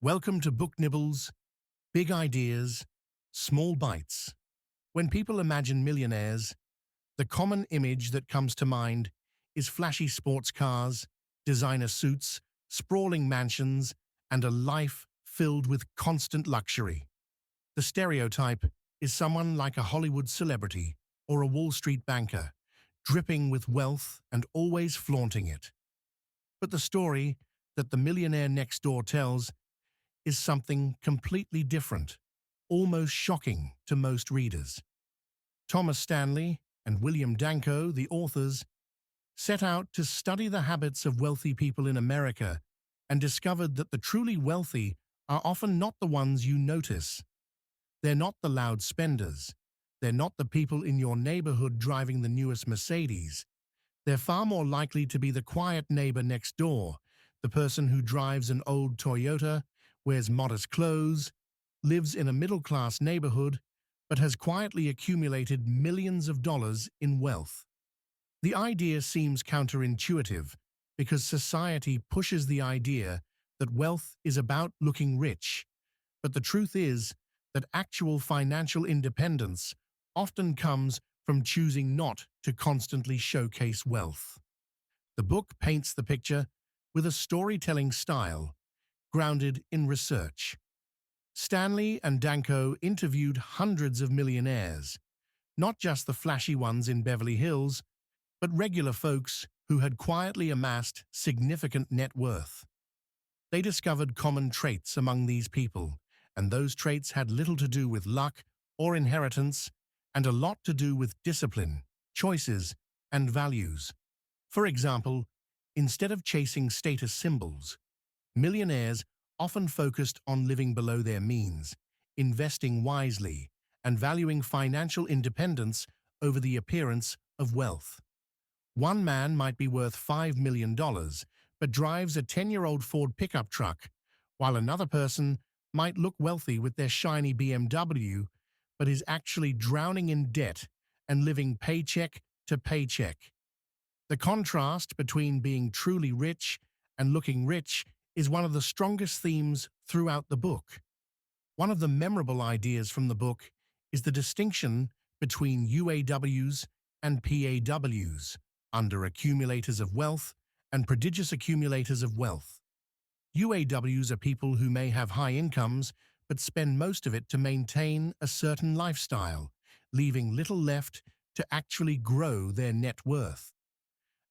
Welcome to Book Nibbles, big ideas, small bites. When people imagine millionaires, the common image that comes to mind is flashy sports cars, designer suits, sprawling mansions, and a life filled with constant luxury. The stereotype is someone like a Hollywood celebrity or a Wall Street banker, dripping with wealth and always flaunting it. But the story that the Millionaire Next Door tells is something completely different, almost shocking to most readers. Thomas Stanley and William Danko, the authors, set out to study the habits of wealthy people in America and discovered that the truly wealthy are often not the ones you notice. They're not the loud spenders. They're not the people in your neighborhood driving the newest Mercedes. They're far more likely to be the quiet neighbor next door, the person who drives an old Toyota, wears modest clothes, lives in a middle-class neighborhood, but has quietly accumulated millions of dollars in wealth. The idea seems counterintuitive because society pushes the idea that wealth is about looking rich, but the truth is that actual financial independence often comes from choosing not to constantly showcase wealth. The book paints the picture with a storytelling style grounded in research. Stanley and Danko interviewed hundreds of millionaires, not just the flashy ones in Beverly Hills, but regular folks who had quietly amassed significant net worth. They discovered common traits among these people, and those traits had little to do with luck or inheritance, and a lot to do with discipline, choices, and values. For example, instead of chasing status symbols, millionaires often focused on living below their means, investing wisely, and valuing financial independence over the appearance of wealth. One man might be worth $5 million, but drives a 10-year-old Ford pickup truck, while another person might look wealthy with their shiny BMW, but is actually drowning in debt and living paycheck to paycheck. The contrast between being truly rich and looking rich is one of the strongest themes throughout the book. One of the memorable ideas from the book is the distinction between UAWs and PAWs, under accumulators of wealth and prodigious accumulators of wealth. UAWs are people who may have high incomes but spend most of it to maintain a certain lifestyle, leaving little left to actually grow their net worth.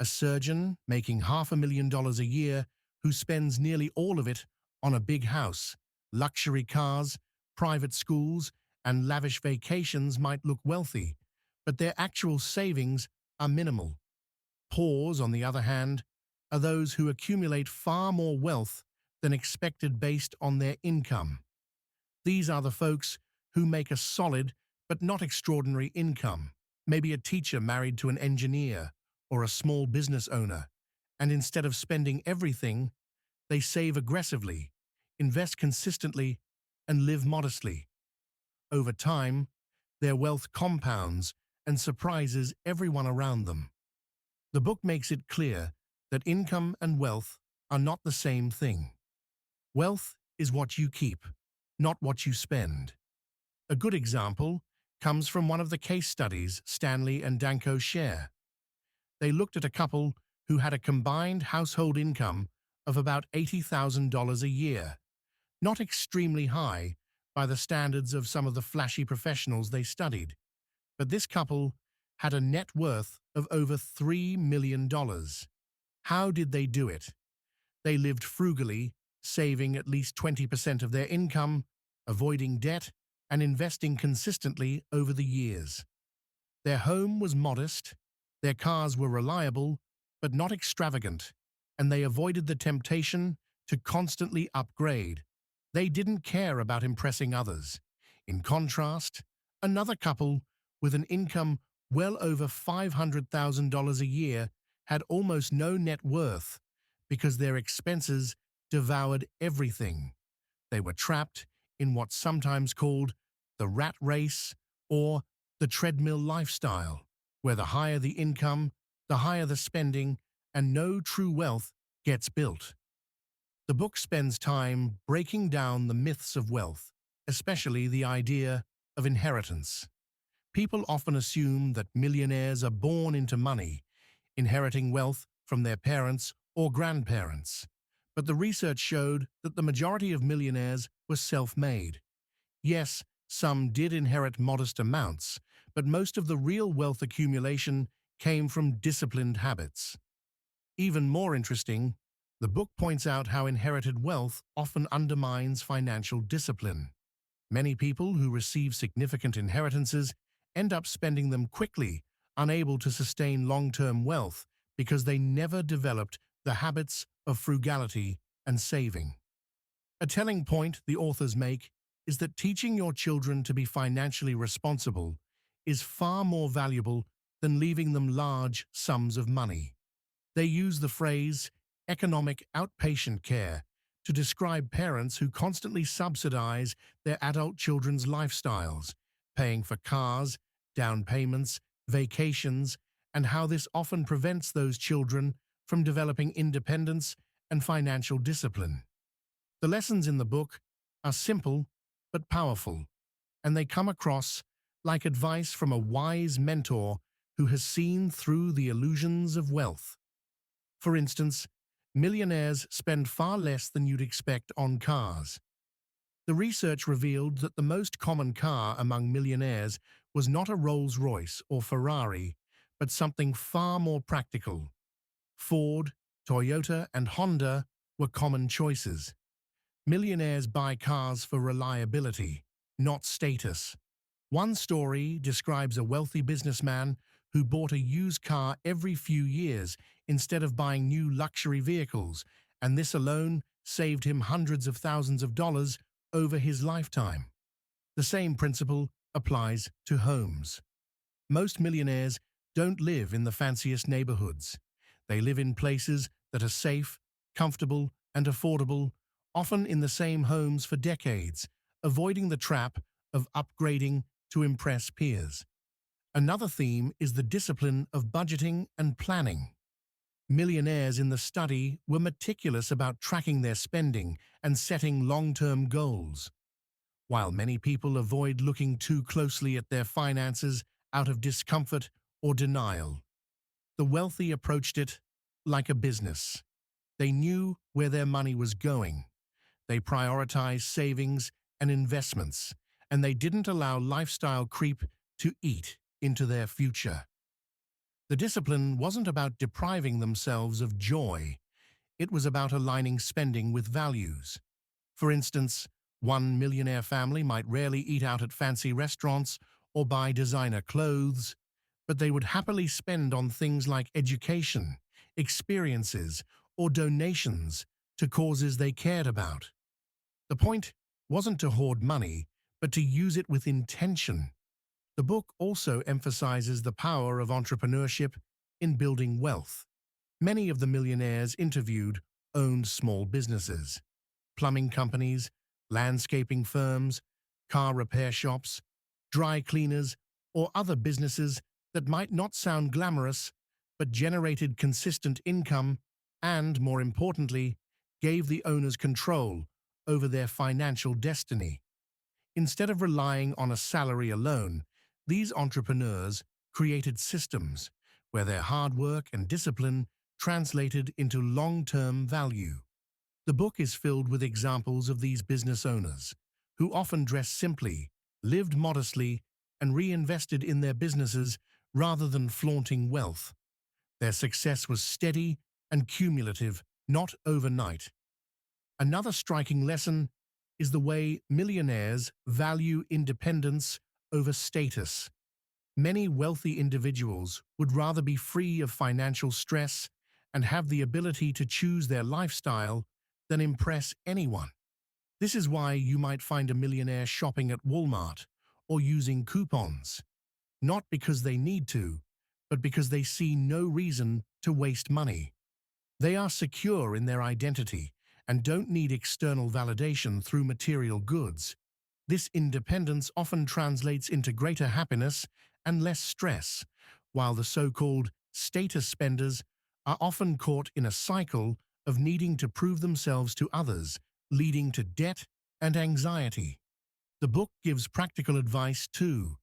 A surgeon making $500,000 a year who spends nearly all of it on a big house, luxury cars, private schools, and lavish vacations might look wealthy, but their actual savings are minimal. Poors, on the other hand, are those who accumulate far more wealth than expected based on their income. These are the folks who make a solid but not extraordinary income, maybe a teacher married to an engineer or a small business owner, and instead of spending everything, they save aggressively, invest consistently, and live modestly. Over time, their wealth compounds and surprises everyone around them. The book makes it clear that income and wealth are not the same thing. Wealth is what you keep, not what you spend. A good example comes from one of the case studies Stanley and Danko share. They looked at a couple who had a combined household income of about $80,000 a year, not extremely high by the standards of some of the flashy professionals they studied, but this couple had a net worth of over $3 million. How did they do it? They lived frugally, saving at least 20% of their income, avoiding debt, and investing consistently over the years. Their home was modest, their cars were reliable, but not extravagant, and they avoided the temptation to constantly upgrade. They didn't care about impressing others. In contrast, another couple with an income well over $500,000 a year had almost no net worth because their expenses devoured everything. They were trapped in what's sometimes called the rat race or the treadmill lifestyle, where the higher the income, the higher the spending, and no true wealth gets built. The book spends time breaking down the myths of wealth, especially the idea of inheritance. People often assume that millionaires are born into money, inheriting wealth from their parents or grandparents. But the research showed that the majority of millionaires were self-made. Yes, some did inherit modest amounts, but most of the real wealth accumulation came from disciplined habits. Even more interesting, the book points out how inherited wealth often undermines financial discipline. Many people who receive significant inheritances end up spending them quickly, unable to sustain long-term wealth because they never developed the habits of frugality and saving. A telling point the authors make is that teaching your children to be financially responsible is far more valuable than leaving them large sums of money. They use the phrase economic outpatient care to describe parents who constantly subsidize their adult children's lifestyles, paying for cars, down payments, vacations, and how this often prevents those children from developing independence and financial discipline. The lessons in the book are simple but powerful, and they come across like advice from a wise mentor who has seen through the illusions of wealth. For instance, millionaires spend far less than you'd expect on cars. The research revealed that the most common car among millionaires was not a Rolls-Royce or Ferrari, but something far more practical. Ford, Toyota, and Honda were common choices. Millionaires buy cars for reliability, not status. One story describes a wealthy businessman who bought a used car every few years instead of buying new luxury vehicles, and this alone saved him hundreds of thousands of dollars over his lifetime. The same principle applies to homes. Most millionaires don't live in the fanciest neighborhoods. They live in places that are safe, comfortable, and affordable, often in the same homes for decades, avoiding the trap of upgrading to impress peers. Another theme is the discipline of budgeting and planning. Millionaires in the study were meticulous about tracking their spending and setting long-term goals. While many people avoid looking too closely at their finances out of discomfort or denial, the wealthy approached it like a business. They knew where their money was going. They prioritized savings and investments, and they didn't allow lifestyle creep to eat into their future. The discipline wasn't about depriving themselves of joy. It was about aligning spending with values. For instance, one millionaire family might rarely eat out at fancy restaurants or buy designer clothes, but they would happily spend on things like education, experiences, or donations to causes they cared about. The point wasn't to hoard money, but to use it with intention. The book also emphasizes the power of entrepreneurship in building wealth. Many of the millionaires interviewed owned small businesses, plumbing companies, landscaping firms, car repair shops, dry cleaners, or other businesses that might not sound glamorous but generated consistent income and, more importantly, gave the owners control over their financial destiny. Instead of relying on a salary alone, these entrepreneurs created systems where their hard work and discipline translated into long-term value. The book is filled with examples of these business owners, who often dressed simply, lived modestly, and reinvested in their businesses rather than flaunting wealth. Their success was steady and cumulative, not overnight. Another striking lesson is the way millionaires value independence over status. Many wealthy individuals would rather be free of financial stress and have the ability to choose their lifestyle than impress anyone. This is why you might find a millionaire shopping at Walmart or using coupons, not because they need to, but because they see no reason to waste money. They are secure in their identity and don't need external validation through material goods. This independence often translates into greater happiness and less stress, while the so-called status spenders are often caught in a cycle of needing to prove themselves to others, leading to debt and anxiety. The book gives practical advice too.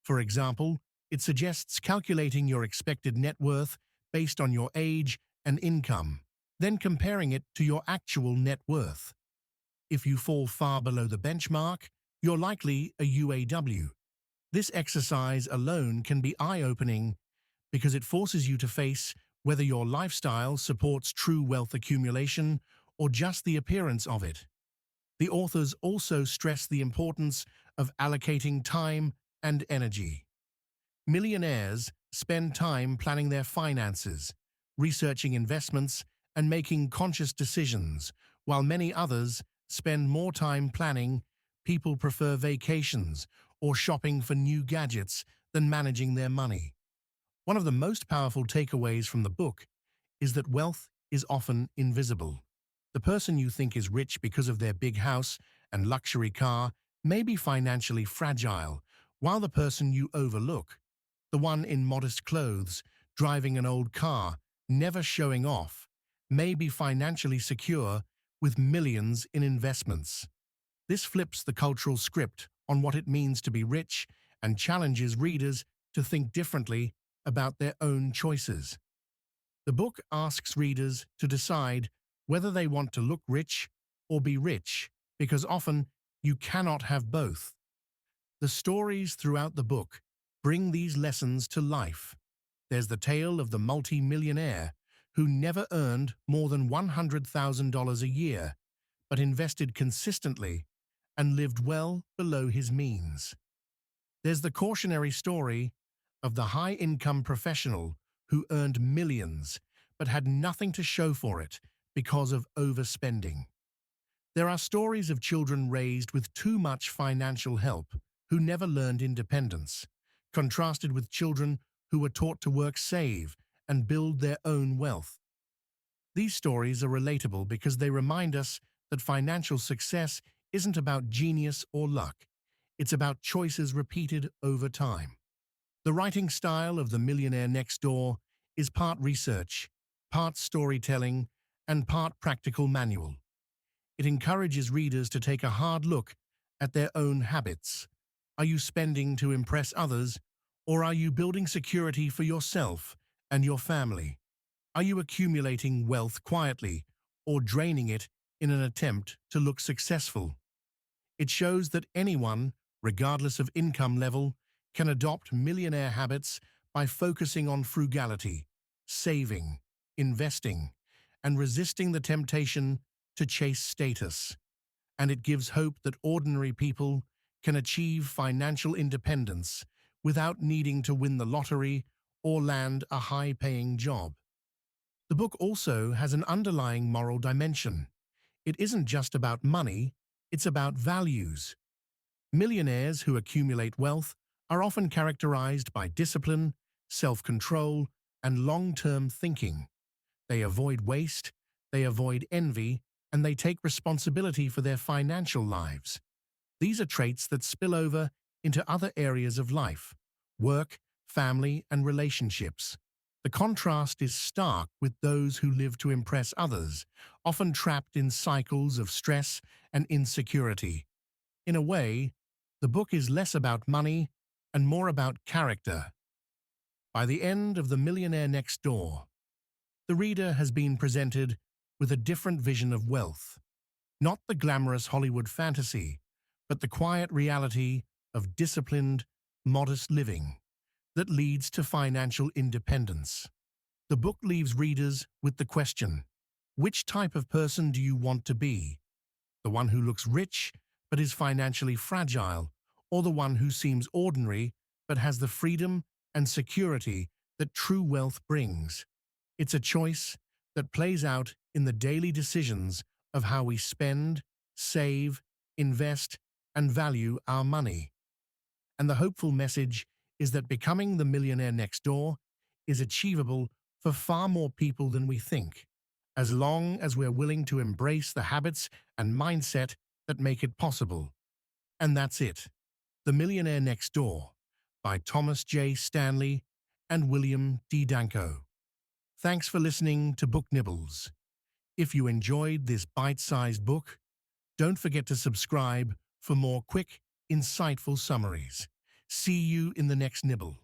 For example, it suggests calculating your expected net worth based on your age and income, then comparing it to your actual net worth. If you fall far below the benchmark, you're likely a UAW. This exercise alone can be eye-opening because it forces you to face whether your lifestyle supports true wealth accumulation or just the appearance of it. The authors also stress the importance of allocating time and energy. Millionaires spend time planning their finances, researching investments, and making conscious decisions, while many others spend more time planning. People prefer vacations or shopping for new gadgets than managing their money. One of the most powerful takeaways from the book is that wealth is often invisible. The person you think is rich because of their big house and luxury car may be financially fragile, while the person you overlook, the one in modest clothes, driving an old car, never showing off, may be financially secure with millions in investments. This flips the cultural script on what it means to be rich and challenges readers to think differently about their own choices. The book asks readers to decide whether they want to look rich or be rich, because often you cannot have both. The stories throughout the book bring these lessons to life. There's the tale of the multi-millionaire who never earned more than $100,000 a year, but invested consistently and lived well below his means. There's the cautionary story of the high-income professional who earned millions but had nothing to show for it because of overspending. There are stories of children raised with too much financial help who never learned independence, contrasted with children who were taught to work, save, and build their own wealth. These stories are relatable because they remind us that financial success isn't about genius or luck. It's about choices repeated over time. The writing style of The Millionaire Next Door is part research, part storytelling, and part practical manual. It encourages readers to take a hard look at their own habits. Are you spending to impress others, or are you building security for yourself and your family? Are you accumulating wealth quietly or draining it in an attempt to look successful? It shows that anyone, regardless of income level, can adopt millionaire habits by focusing on frugality, saving, investing, and resisting the temptation to chase status. And it gives hope that ordinary people can achieve financial independence without needing to win the lottery or land a high-paying job. The book also has an underlying moral dimension. It isn't just about money, it's about values. Millionaires who accumulate wealth are often characterized by discipline, self-control, and long-term thinking. They avoid waste, they avoid envy, and they take responsibility for their financial lives. These are traits that spill over into other areas of life: work, family, and relationships. The contrast is stark with those who live to impress others, often trapped in cycles of stress and insecurity. In a way, the book is less about money and more about character. By the end of The Millionaire Next Door, the reader has been presented with a different vision of wealth. Not the glamorous Hollywood fantasy, but the quiet reality of disciplined, modest living that leads to financial independence. The book leaves readers with the question: which type of person do you want to be? The one who looks rich but is financially fragile, or the one who seems ordinary but has the freedom and security that true wealth brings? It's a choice that plays out in the daily decisions of how we spend, save, invest, and value our money. And the hopeful message is that becoming the millionaire next door is achievable for far more people than we think, as long as we're willing to embrace the habits and mindset that make it possible. And that's it. The Millionaire Next Door by Thomas J. Stanley and William D. Danko. Thanks for listening to Book Nibbles. If you enjoyed this bite-sized book, don't forget to subscribe for more quick, insightful summaries. See you in the next nibble.